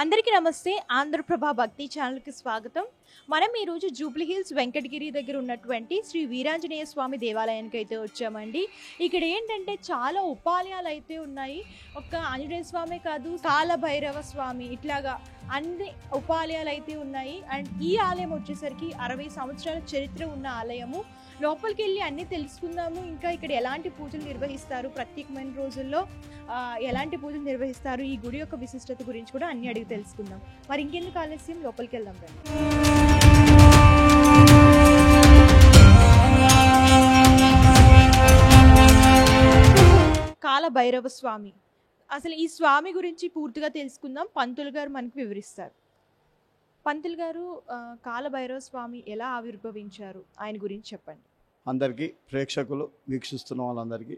అందరికీ నమస్తే. ఆంధ్రప్రభ భక్తి ఛానల్‌కి స్వాగతం. మనం ఈరోజు జూబ్లీ హిల్స్ వెంకటగిరి దగ్గర ఉన్నటువంటి శ్రీ వీరాంజనేయ స్వామి దేవాలయానికి అయితే వచ్చామండి. ఇక్కడ ఏంటంటే చాలా ఉపాలయాలైతే ఉన్నాయి. ఒక్క ఆంజనేయ స్వామే కాదు, కాలభైరవ స్వామి ఇట్లాగా అన్ని ఉపాలయాలైతే ఉన్నాయి. అండ్ ఈ ఆలయం వచ్చేసరికి 60 సంవత్సరాల చరిత్ర ఉన్న ఆలయము. లోపలికెళ్ళి అన్నీ తెలుసుకుందాము. ఇంకా ఇక్కడ ఎలాంటి పూజలు నిర్వహిస్తారు, ప్రత్యేకమైన రోజుల్లో ఎలాంటి పూజలు నిర్వహిస్తారు, ఈ గుడి యొక్క విశిష్టత గురించి కూడా అన్ని అడిగి తెలుసుకుందాం. మరి ఇంకెందుకు ఆలస్యం, లోపలికి వెళ్దాం రండి. కాల భైరవ స్వామి, అసలు ఈ స్వామి గురించి పూర్తిగా తెలుసుకుందాం. పంతులు గారు మనకు వివరిస్తారు. పంతులు గారు, కాల భైరవ స్వామి ఎలా ఆవిర్భవించారు, ఆయన గురించి చెప్పండి. అందరికీ ప్రేక్షకులు వీక్షిస్తున్న వాళ్ళందరికీ,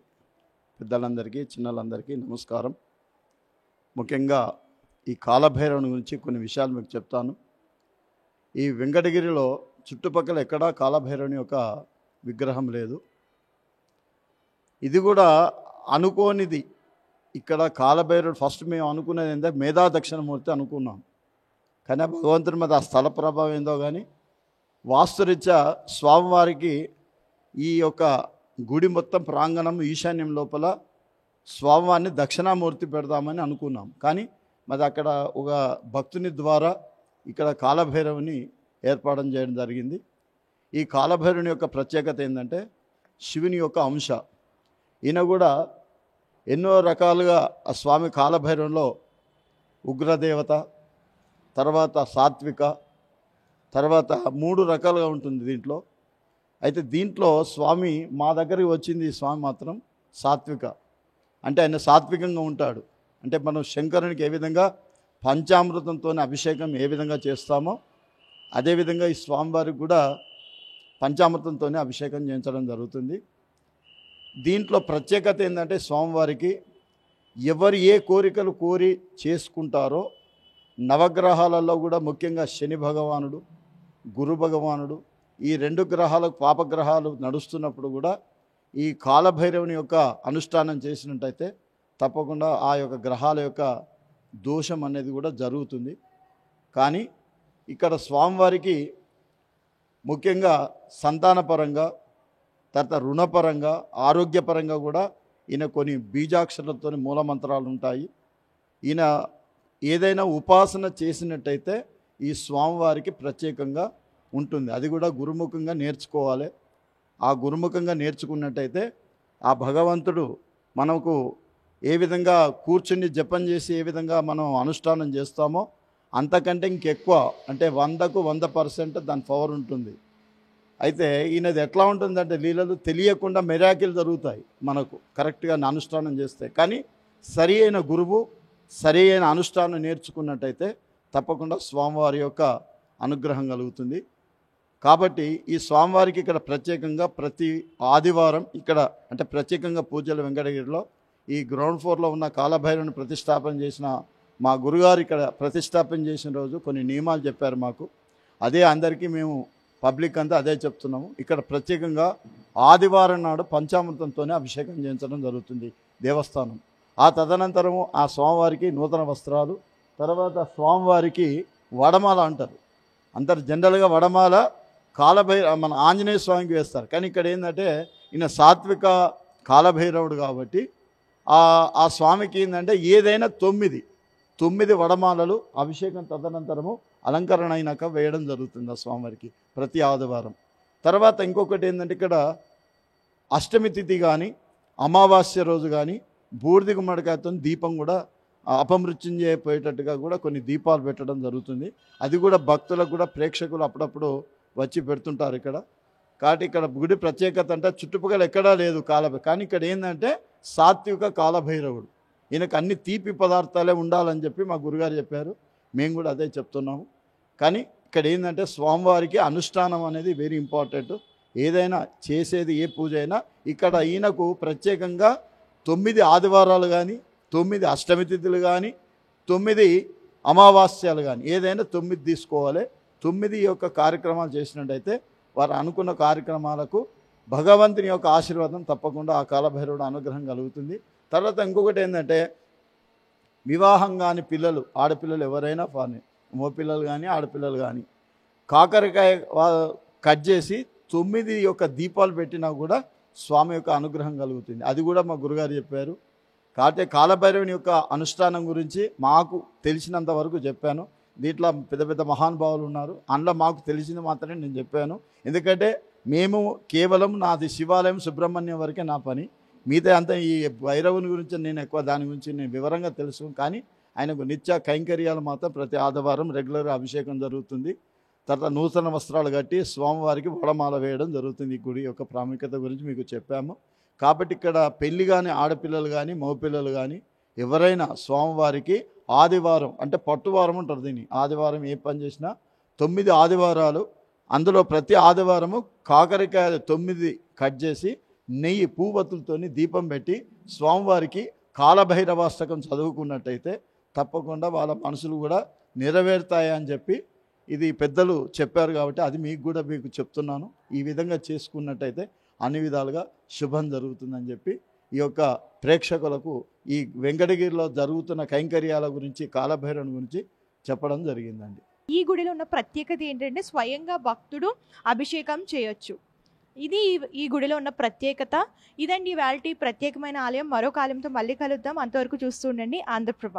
పెద్దలందరికీ, చిన్నలందరికీ నమస్కారం. ముఖ్యంగా ఈ కాలభైరవుని గురించి కొన్ని విషయాలు మీకు చెప్తాను. ఈ వెంకటగిరిలో చుట్టుపక్కల ఎక్కడా కాలభైరవుని యొక్క విగ్రహం లేదు. ఇది కూడా అనుకోనిది. ఇక్కడ కాలభైరవుడు ఫస్ట్ మేము అనుకునేది ఏంటంటే మేధా దక్షిణమూర్తి అనుకున్నాం. కానీ భగవంతుని మీద ఆ స్థల ప్రభావం ఏందో కానీ వాస్తురీత్యా స్వామివారికి ఈ యొక్క గుడి మొత్తం ప్రాంగణం ఈశాన్యం లోపల స్వామివారిని దక్షిణామూర్తి పెడదామని అనుకున్నాం. కానీ మరి అక్కడ ఒక భక్తుని ద్వారా ఇక్కడ కాలభైరవుని ఏర్పాటు చేయడం జరిగింది. ఈ కాలభైరవుని యొక్క ప్రత్యేకత ఏంటంటే శివుని యొక్క అంశ. ఈయన కూడా ఎన్నో రకాలుగా ఆ స్వామి కాలభైరవంలో ఉగ్రదేవత, తర్వాత సాత్విక, తర్వాత 3 రకాలుగా ఉంటుంది దీంట్లో. అయితే దీంట్లో స్వామి మా దగ్గరికి వచ్చింది, ఈ స్వామి మాత్రం సాత్విక. అంటే ఆయన సాత్వికంగా ఉంటాడు. అంటే మనం శంకరునికి ఏ విధంగా పంచామృతంతో అభిషేకం ఏ విధంగా చేస్తామో అదేవిధంగా ఈ స్వామివారికి కూడా పంచామృతంతో అభిషేకం చేయించడం జరుగుతుంది. దీంట్లో ప్రత్యేకత ఏంటంటే స్వామివారికి ఎవరు ఏ కోరికలు కోరి చేసుకుంటారో నవగ్రహాలలో కూడా ముఖ్యంగా శని భగవానుడు, గురు భగవానుడు, ఈ 2 గ్రహాలకు పాపగ్రహాలు నడుస్తున్నప్పుడు కూడా ఈ కాలభైరవుని యొక్క అనుష్ఠానం చేసినట్టయితే తప్పకుండా ఆ యొక్క గ్రహాల యొక్క దోషం అనేది కూడా జరుగుతుంది. కానీ ఇక్కడ స్వామివారికి ముఖ్యంగా సంతానపరంగా, తర్వాత రుణపరంగా, ఆరోగ్యపరంగా కూడా ఈయన కొన్ని బీజాక్షరాలతో మూలమంత్రాలు ఉంటాయి. ఈయన ఏదైనా ఉపాసన చేసినట్టయితే ఈ స్వామివారికి ప్రత్యేకంగా ఉంటుంది. అది కూడా గురుముఖంగా నేర్చుకోవాలి. ఆ గురుముఖంగా నేర్చుకున్నట్టయితే ఆ భగవంతుడు మనకు ఏ విధంగా కూర్చుని జపం చేసి ఏ విధంగా మనం అనుష్ఠానం చేస్తామో అంతకంటే ఇంకెక్కువ, అంటే 100కు 100% దాని పవర్ ఉంటుంది. అయితే ఈయనది ఎట్లా ఉంటుందంటే లీలలు తెలియకుండా మెరాకిల్ జరుగుతాయి మనకు కరెక్ట్గా అనుష్ఠానం చేస్తే. కానీ సరి అయిన గురువు, సరి అయిన అనుష్ఠానం నేర్చుకున్నట్టయితే తప్పకుండా స్వామివారి యొక్క అనుగ్రహం కలుగుతుంది. కాబట్టి ఈ స్వామివారికి ఇక్కడ ప్రత్యేకంగా ప్రతి ఆదివారం ఇక్కడ అంటే ప్రత్యేకంగా పూజలు వెంకటగిరిలో ఈ గ్రౌండ్ ఫ్లోర్లో ఉన్న కాలభైరవుని ప్రతిష్టాపన చేసిన మా గురుగారు ఇక్కడ ప్రతిష్టాపన చేసిన రోజు కొన్ని నియమాలు చెప్పారు మాకు. అదే అందరికీ మేము పబ్లిక్ అంతా అదే చెప్తున్నాము. ఇక్కడ ప్రత్యేకంగా ఆదివారం నాడు పంచామృతంతోనే అభిషేకం చేయించడం జరుగుతుంది దేవస్థానం. ఆ తదనంతరము ఆ స్వామివారికి నూతన వస్త్రాలు, తర్వాత స్వామివారికి వడమాల అంటారు. అందరు జనరల్గా వడమాల మన ఆంజనేయ స్వామికి వేస్తారు. కానీ ఇక్కడ ఏంటంటే ఈయన సాత్విక కాలభైరవుడు కాబట్టి ఆ స్వామికి ఏంటంటే ఏదైనా 9 వడమాలలు అభిషేకం తదనంతరము అలంకరణ అయినాక వేయడం జరుగుతుంది ఆ స్వామివారికి ప్రతి ఆదివారం. తర్వాత ఇంకొకటి ఏంటంటే ఇక్కడ అష్టమి తిథి కానీ అమావాస్య రోజు కానీ బూడిద గుమ్మడికాయతో దీపం కూడా అపమృత్యుంజయపోయేటట్టుగా కూడా కొన్ని దీపాలు పెట్టడం జరుగుతుంది. అది కూడా భక్తులకు కూడా ప్రేక్షకులు అప్పుడప్పుడు వచ్చి పెడుతుంటారు ఇక్కడ. కాబట్టి ఇక్కడ గుడి ప్రత్యేకత అంటే చుట్టుపక్కల ఎక్కడా లేదు కానీ ఇక్కడ ఏంటంటే సాత్విక కాలభైరవుడు. ఈయనకు అన్ని తీపి పదార్థాలే ఉండాలని చెప్పి మా గురుగారు చెప్పారు. మేము కూడా అదే చెప్తున్నాము. కానీ ఇక్కడ ఏంటంటే స్వామివారికి అనుష్ఠానం అనేది వెరీ ఇంపార్టెంట్. ఏదైనా చేసేది ఏ పూజ అయినా ఇక్కడ ఈయనకు ప్రత్యేకంగా 9 ఆదివారాలు కానీ, 9 అష్టమి తిథులు కానీ, 9 అమావాస్యాలు కానీ ఏదైనా 9 తీసుకోవాలి. 9 యొక్క కార్యక్రమాలు చేసినట్టయితే వారు అనుకున్న కార్యక్రమాలకు భగవంతుని యొక్క ఆశీర్వాదం తప్పకుండా ఆ కాలభైరవుడు అనుగ్రహం కలుగుతుంది. తర్వాత ఇంకొకటి ఏంటంటే వివాహం కాని పిల్లలు, ఆడపిల్లలు ఎవరైనా కానీ, మగపిల్లలు కానీ ఆడపిల్లలు కానీ కాకరకాయ కట్ చేసి 9 యొక్క దీపాలు పెట్టినా కూడా స్వామి యొక్క అనుగ్రహం కలుగుతుంది. అది కూడా మా గురుగారు చెప్పారు. కాబట్టి కాలభైరవుని యొక్క అనుష్ఠానం గురించి మాకు తెలిసినంత వరకు చెప్పాను. దీంట్లో పెద్ద పెద్ద మహానుభావులు ఉన్నారు, అందులో మాకు తెలిసింది మాత్రమే నేను చెప్పాను. ఎందుకంటే మేము కేవలం నాది శివాలయం సుబ్రహ్మణ్యం వరకే నా పని, మిగతా అంతా ఈ భైరవుని గురించి నేను ఎక్కువ దాని గురించి నేను వివరంగా తెలుసు. కానీ ఆయనకు నిత్య కైంకర్యాలు మాత్రం ప్రతి ఆదివారం రెగ్యులర్గా అభిషేకం జరుగుతుంది. తర్వాత నూతన వస్త్రాలు కట్టి స్వామివారికి వడమాల వేయడం జరుగుతుంది. ఈ గుడి యొక్క ప్రాముఖ్యత గురించి మీకు చెప్పాము. కాబట్టి ఇక్కడ పెళ్లి కానీ ఆడపిల్లలు కానీ మగపిల్లలు కానీ ఎవరైనా స్వామివారికి ఆదివారం అంటే పట్టువారం ఉంటారు దీన్ని, ఆదివారం ఏ పని చేసినా 9 ఆదివారాలు, అందులో ప్రతి ఆదివారము కాకరకాయలు 9 కట్ చేసి నెయ్యి పూవత్తులతోని దీపం పెట్టి స్వామివారికి కాలభైరవాష్టకం చదువుకున్నట్టయితే తప్పకుండా వాళ్ళ మనసులు కూడా నెరవేరుతాయి అని చెప్పి ఇది పెద్దలు చెప్పారు. కాబట్టి అది మీకు చెప్తున్నాను. ఈ విధంగా చేసుకున్నట్టయితే అన్ని విధాలుగా శుభం జరుగుతుందని చెప్పి ఈ యొక్క ప్రేక్షకులకు ఈ వెంకటగిరిలో జరుగుతున్న కైంకర్యాల గురించి, కాలభైరవుని గురించి చెప్పడం జరిగిందండి. ఈ గుడిలో ఉన్న ప్రత్యేకత ఏంటంటే స్వయంగా భక్తుడు అభిషేకం చేయొచ్చు. ఇది ఈ గుడిలో ఉన్న ప్రత్యేకత. ఇదండి ఇవాల్టి ప్రత్యేకమైన ఆలయం. మరొక ఆలయంతో మళ్ళీ కలుద్దాం. అంతవరకు చూస్తూ ఉండండి ఆంధ్రప్రభ.